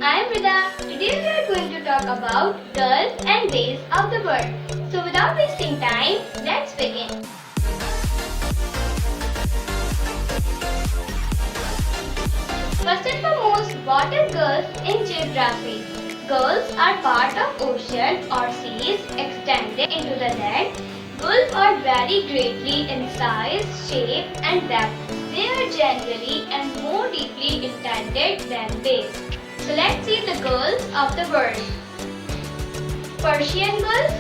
I am Rida. Today we are going to talk about gulf and bays of the world. So without wasting time, let's begin. First and foremost, what is gulf in geography? Gulfs are part of ocean or seas extended into the land. Gulfs are vary greatly in size, shape and depth. They are generally and more deeply indented than bays. So let's see the gulfs of the world. Persian Gulf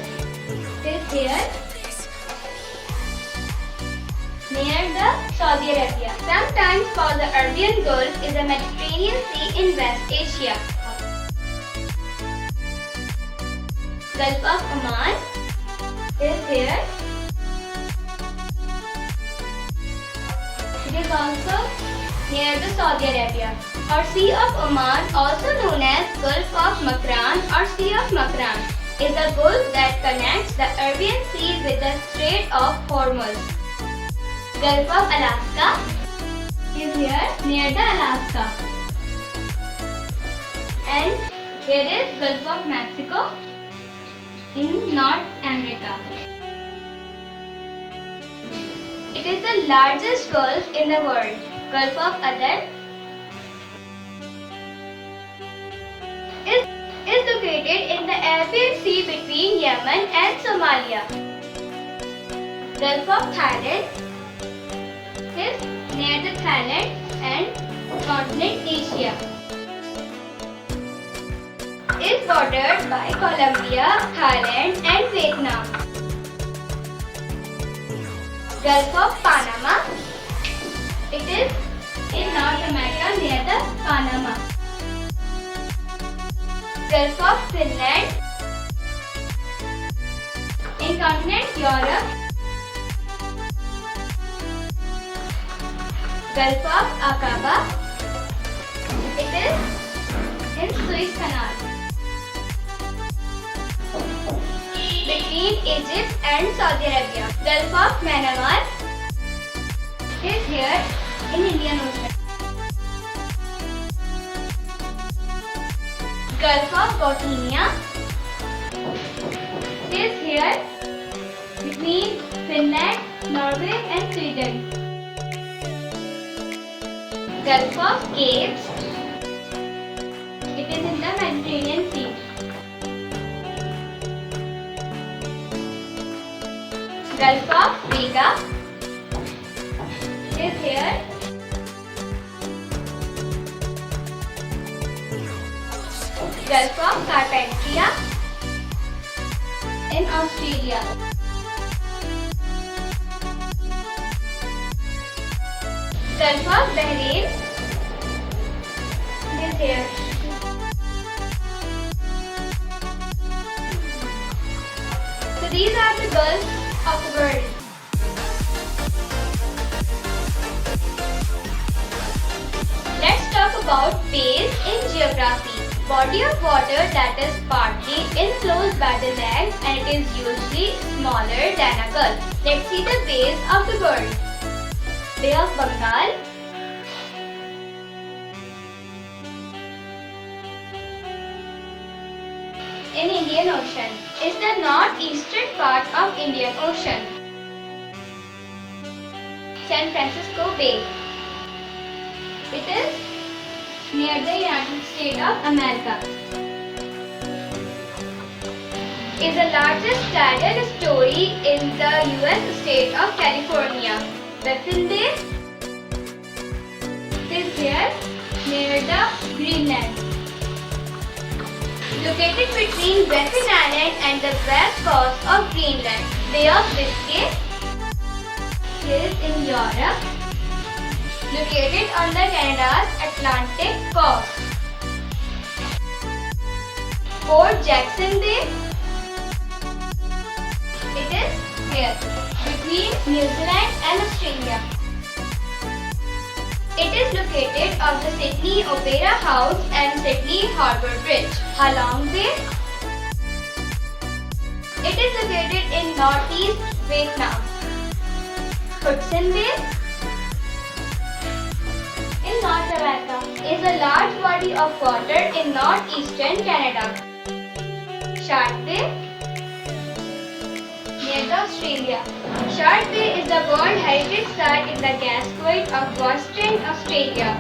is here near the Saudi Arabia. Sometimes called the Arabian Gulf is the Mediterranean Sea in West Asia. Gulf of Oman is here. It is also near the Saudi Arabia. Or Sea of Oman, also known as Gulf of Makran or Sea of Makran, is a gulf that connects the Arabian Sea with the Strait of Hormuz. Gulf of Alaska is here near the Alaska. And here is Gulf of Mexico in North America. It is the largest gulf in the world. Gulf of Aden is located in the Arabian Sea between Yemen and Somalia. Gulf of Thailand is near the Thailand and continent Asia. Is bordered by Colombia, Thailand and Vietnam. Gulf of Panama. It is in North America near the Panama. Gulf of Finland in continent Europe. Gulf of Aqaba. It is in Suez Canal between Egypt and Saudi Arabia. Gulf of Myanmar is here in Indian Ocean. Gulf of Bothnia is here between Finland, Norway and Sweden. Gulf of Caves, it is in the Mediterranean Sea. Gulf of Rida is here. Gulf of Carpentria in Australia. Gulf of Bahrain is here. So these are the gulfs of the world. Let's talk about bays in geography. Body of water that is partly enclosed by the land and it is usually smaller than a gulf. Let's see the bays of the world. Bay of Bengal, in Indian Ocean is the northeastern part of Indian Ocean. San Francisco Bay. It is near the United States of America. Is the largest tidal estuary in the US state of California. Baffin Bay is here near the Greenland. Located between Baffin Island and the west coast of Greenland. Bay of Biscay is in Europe. Located on the Canada's Atlantic coast. Port Jackson Bay. It is here between New Zealand and Australia. It is located on the Sydney Opera House and Sydney Harbour Bridge. Halong Bay. It is located in northeast Vietnam. Hudson Bay in North America is a large body body of water in northeastern Canada. Shark Bay, near the Australia. Shark Bay is the World Heritage Site in the Gascoyne of Western Australia.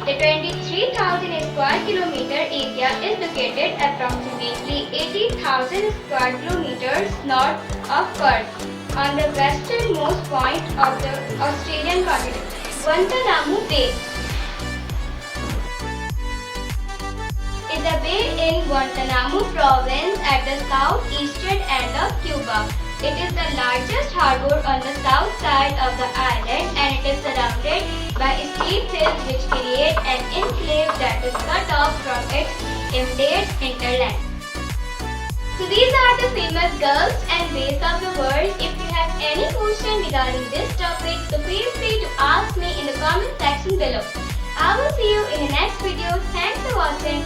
The 23,000 square kilometer area is located approximately 80,000 square kilometers north of Perth, on the westernmost point of the Australian continent. Guantanamo Bay is a bay in Guantanamo province at the southeastern end of Cuba. It is the largest harbor on the south side of the island, and it is surrounded by steep hills which create an enclave that is cut off from its immediate hinterland. So these are the famous gulfs and bays of the world. If you have any question regarding this topic, so feel free to ask me in the comment section below. I will see you in the next video. Thanks for watching.